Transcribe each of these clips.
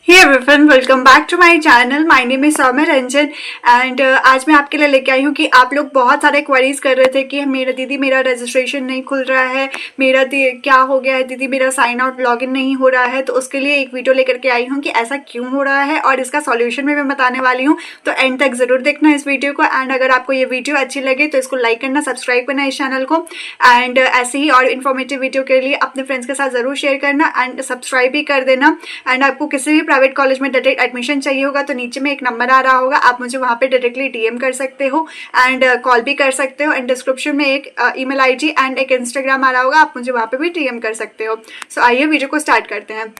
Hey everyone, welcome back to my channel. My name is Saumya Ranjan and आज मैं आपके लिए लेके आई हूँ कि आप लोग बहुत सारे क्वेरीज कर रहे थे कि मेरा रजिस्ट्रेशन नहीं खुल रहा है, क्या हो गया है दीदी, मेरा साइन आउट लॉगिन नहीं हो रहा है। तो उसके लिए एक वीडियो लेकर के आई हूँ कि ऐसा क्यों हो रहा है और इसका सॉल्यूशन भी मैं बताने वाली हूँ। तो एंड तक जरूर देखना इस वीडियो को। एंड अगर आपको ये वीडियो अच्छी लगे तो इसको लाइक करना, सब्सक्राइब करना इस चैनल को। एंड ऐसे ही और इन्फॉर्मेटिव वीडियो के लिए अपने फ्रेंड्स के साथ जरूर शेयर करना एंड सब्सक्राइब भी कर देना। एंड आपको किसी भी प्राइवेट कॉलेज में डायरेक्ट एडमिशन चाहिए होगा तो नीचे में एक नंबर आ रहा होगा, आप मुझे वहाँ पे डायरेक्टली डीएम कर सकते हो एंड कॉल भी कर सकते हो। एंड डिस्क्रिप्शन में एक ईमेल आईडी एंड एक इंस्टाग्राम आ रहा होगा, आप मुझे वहाँ पे भी डीएम कर सकते हो। सो आइए वीडियो को स्टार्ट करते हैं।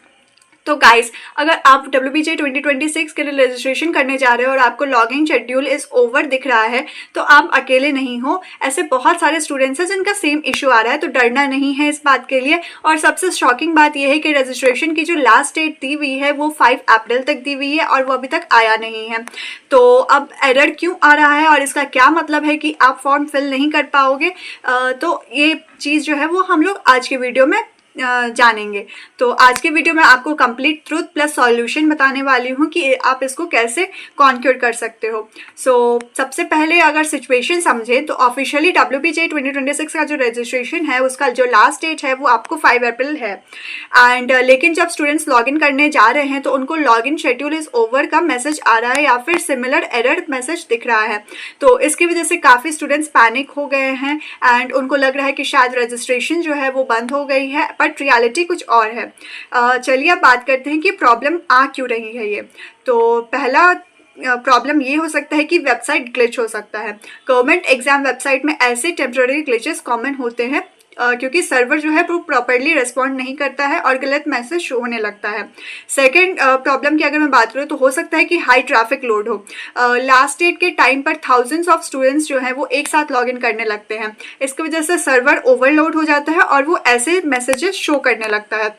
तो गाइस, अगर आप WBJ 2026 के लिए रजिस्ट्रेशन करने जा रहे हो और आपको लॉगिंग शेड्यूल इज ओवर दिख रहा है तो आप अकेले नहीं हो। ऐसे बहुत सारे स्टूडेंट्स हैं जिनका सेम इशू आ रहा है, तो डरना नहीं है इस बात के लिए। और सबसे शॉकिंग बात यह है कि रजिस्ट्रेशन की जो लास्ट डेट दी हुई है वो 5 अप्रैल तक दी हुई है और वो अभी तक आया नहीं है। तो अब एरर क्यों आ रहा है और इसका क्या मतलब है कि आप फॉर्म फिल नहीं कर पाओगे, तो ये चीज़ जो है वो हम लोग आज की वीडियो में जानेंगे। तो आज के वीडियो में आपको कंप्लीट ट्रूथ प्लस सॉल्यूशन बताने वाली हूँ कि आप इसको कैसे कॉन्क्योर कर सकते हो। सबसे पहले अगर सिचुएशन समझे तो ऑफिशियली WBJ 2026 का जो रजिस्ट्रेशन है उसका जो लास्ट डेट है वो आपको 5 अप्रैल है। एंड लेकिन जब स्टूडेंट्स लॉगिन करने जा रहे हैं तो उनको लॉगिन शेड्यूल इज ओवर का मैसेज आ रहा है या फिर सिमिलर एरर मैसेज दिख रहा है। तो इसकी वजह से काफ़ी स्टूडेंट्स पैनिक हो गए हैं एंड उनको लग रहा है कि शायद रजिस्ट्रेशन जो है वो बंद हो गई है, बट रियलिटी कुछ और है। चलिए अब बात करते हैं कि प्रॉब्लम आ क्यों रही है ये। तो पहला प्रॉब्लम ये हो सकता है कि वेबसाइट ग्लिच हो सकता है। गवर्नमेंट एग्जाम वेबसाइट में ऐसे टेम्पररी ग्लिचेस कॉमन होते हैं क्योंकि सर्वर जो है वो प्रॉपरली रिस्पॉन्ड नहीं करता है और गलत मैसेज शो होने लगता है। सेकंड प्रॉब्लम की अगर मैं बात करूँ तो हो सकता है कि हाई ट्रैफिक लोड हो। लास्ट डेट के टाइम पर थाउजेंड्स ऑफ स्टूडेंट्स जो हैं वो एक साथ लॉगिन करने लगते हैं। इसकी वजह से सर्वर ओवरलोड हो जाता है और वो ऐसे मैसेजेस शो करने लगता है।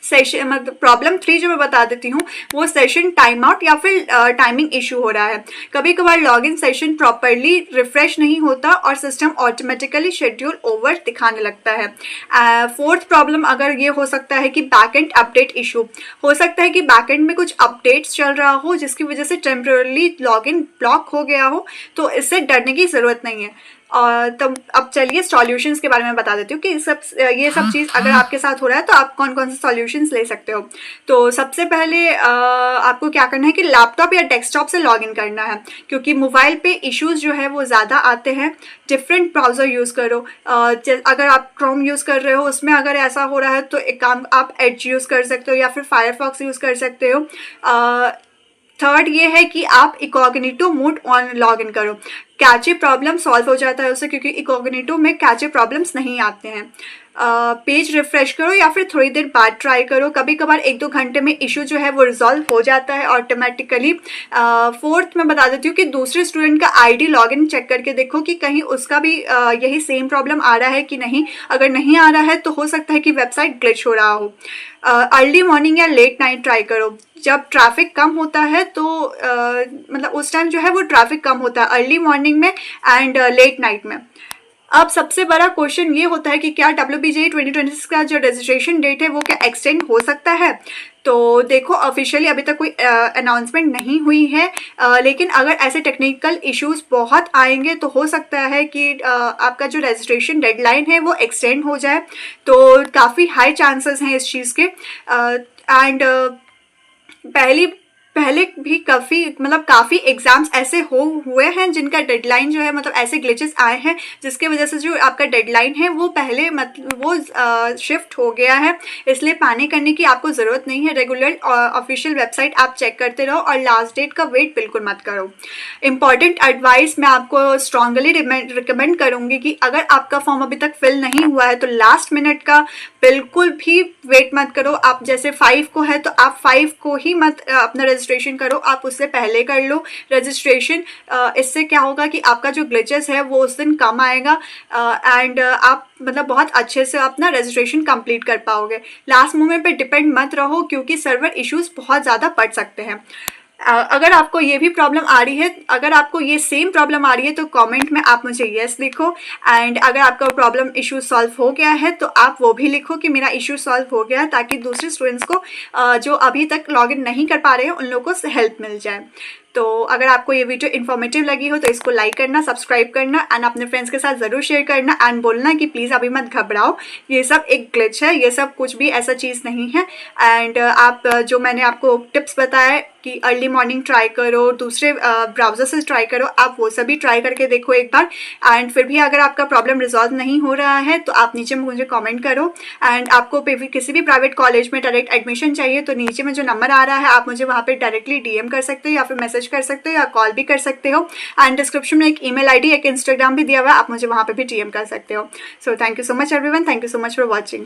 सेशन मतलब प्रॉब्लम 3 जो मैं बता देती हूँ वो सेशन टाइम आउट या फिर टाइमिंग इशू हो रहा है। कभी कभार लॉगिन सेशन प्रॉपरली रिफ्रेश नहीं होता और सिस्टम ऑटोमेटिकली शेड्यूल ओवर दिखाने लगता है। फोर्थ प्रॉब्लम अगर ये हो सकता है कि बैकएंड अपडेट इशू हो सकता है कि बैकएंड में कुछ अपडेट्स चल रहा हो जिसकी वजह से टेम्पररी लॉगिन ब्लॉक हो गया हो। तो इससे डरने की ज़रूरत नहीं है। और तब अब चलिए सॉल्यूशंस के बारे में बता देती हूँ कि ये सब चीज़ अगर आपके साथ हो रहा है तो आप कौन कौन से सॉल्यूशंस ले सकते हो। तो सबसे पहले आपको क्या करना है कि लैपटॉप या डेस्कटॉप से लॉगिन करना है, क्योंकि मोबाइल पे इश्यूज जो है वो ज़्यादा आते हैं। डिफरेंट ब्राउज़र यूज़ करो। अगर आप क्रोम यूज़ कर रहे हो उसमें अगर ऐसा हो रहा है तो एक काम आप एज यूज़ कर सकते हो या फिर फायरफॉक्स यूज़ कर सकते हो। थर्ड ये है कि आप इकॉग्निटो मोड ऑन लॉगिन करो। कैचे प्रॉब्लम सॉल्व हो जाता है उससे, क्योंकि इकॉग्निटो में कैचे प्रॉब्लम्स नहीं आते हैं। पेज रिफ्रेश करो या फिर थोड़ी देर बाद ट्राई करो। कभी कभार 1-2 घंटे में इशू जो है वो रिजॉल्व हो जाता है ऑटोमेटिकली। फोर्थ मैं बता देती हूँ कि दूसरे स्टूडेंट का आईडी लॉगिन चेक करके देखो कि कहीं उसका भी यही सेम प्रॉब्लम आ रहा है कि नहीं। अगर नहीं आ रहा है तो हो सकता है कि वेबसाइट ग्लिच हो रहा हो। अर्ली मॉर्निंग या लेट नाइट ट्राई करो। जब ट्रैफिक कम होता है तो मतलब उस टाइम जो है वो ट्रैफिक कम होता है, अर्ली मॉर्निंग में एंड लेट नाइट में। अब सबसे बड़ा क्वेश्चन ये होता है कि क्या WBJ 2026 का जो रजिस्ट्रेशन डेट है वो क्या एक्सटेंड हो सकता है। तो देखो, ऑफिशियली अभी तक कोई अनाउंसमेंट नहीं हुई है, लेकिन अगर ऐसे टेक्निकल इश्यूज बहुत आएंगे तो हो सकता है कि आपका जो रजिस्ट्रेशन डेडलाइन है वो एक्सटेंड हो जाए। तो काफ़ी हाई चांसेस हैं इस चीज़ के। एंड पहले भी काफ़ी एग्जाम्स ऐसे हुए हैं जिनका डेडलाइन जो है मतलब ऐसे ग्लिचेस आए हैं जिसके वजह से जो आपका डेडलाइन है वो पहले शिफ्ट हो गया है। इसलिए पैनिक करने की आपको ज़रूरत नहीं है। रेगुलर ऑफिशियल वेबसाइट आप चेक करते रहो और लास्ट डेट का वेट बिल्कुल मत करो। इंपॉर्टेंट एडवाइस मैं आपको स्ट्रांगली रिकमेंड करूँगी कि अगर आपका फॉर्म अभी तक फिल नहीं हुआ है तो लास्ट मिनट का बिल्कुल भी वेट मत करो। आप जैसे 5 को है तो आप 5 को ही मत अपना रजिस्ट्रेशन करो, आप उससे पहले कर लो रजिस्ट्रेशन। इससे क्या होगा कि आपका जो ग्लिचेस है वो उस दिन कम आएगा एंड आप मतलब बहुत अच्छे से अपना रजिस्ट्रेशन कंप्लीट कर पाओगे। लास्ट मोमेंट पे डिपेंड मत रहो क्योंकि सर्वर इश्यूज बहुत ज़्यादा बढ़ सकते हैं। अगर आपको ये भी प्रॉब्लम आ रही है, अगर आपको ये सेम प्रॉब्लम आ रही है तो कमेंट में आप मुझे यस लिखो। एंड अगर आपका प्रॉब्लम इशू सॉल्व हो गया है तो आप वो भी लिखो कि मेरा इशू सॉल्व हो गया है, ताकि दूसरे स्टूडेंट्स को जो अभी तक लॉगिन नहीं कर पा रहे हैं उन लोगों को हेल्प मिल जाए। तो अगर आपको ये वीडियो इन्फॉर्मेटिव लगी हो तो इसको लाइक करना, सब्सक्राइब करना एंड अपने फ्रेंड्स के साथ ज़रूर शेयर करना एंड बोलना कि प्लीज़ अभी मत घबराओ, ये सब एक ग्लिच है, ये सब कुछ भी ऐसा चीज़ नहीं है। एंड आप जो मैंने आपको टिप्स बताए कि अर्ली मॉर्निंग ट्राई करो, दूसरे ब्राउज़र से ट्राई करो, आप वो सभी ट्राई करके देखो एक बार। एंड फिर भी अगर आपका प्रॉब्लम रिजॉल्व नहीं हो रहा है तो आप नीचे मुझे कमेंट करो। एंड आपको किसी भी प्राइवेट कॉलेज में डायरेक्ट एडमिशन चाहिए तो नीचे में जो नंबर आ रहा है आप मुझे वहाँ पे डायरेक्टली डीएम कर सकते हो या फिर मैसेज कर सकते हो या कॉल भी कर सकते हो। एंड डिस्क्रिप्शन में एक ईमेल आईडी, एक इंस्टाग्राम भी दिया हुआ है, आप मुझे वहाँ पे भी डीएम कर सकते हो। So thank you so much everyone, thank you so much for watching.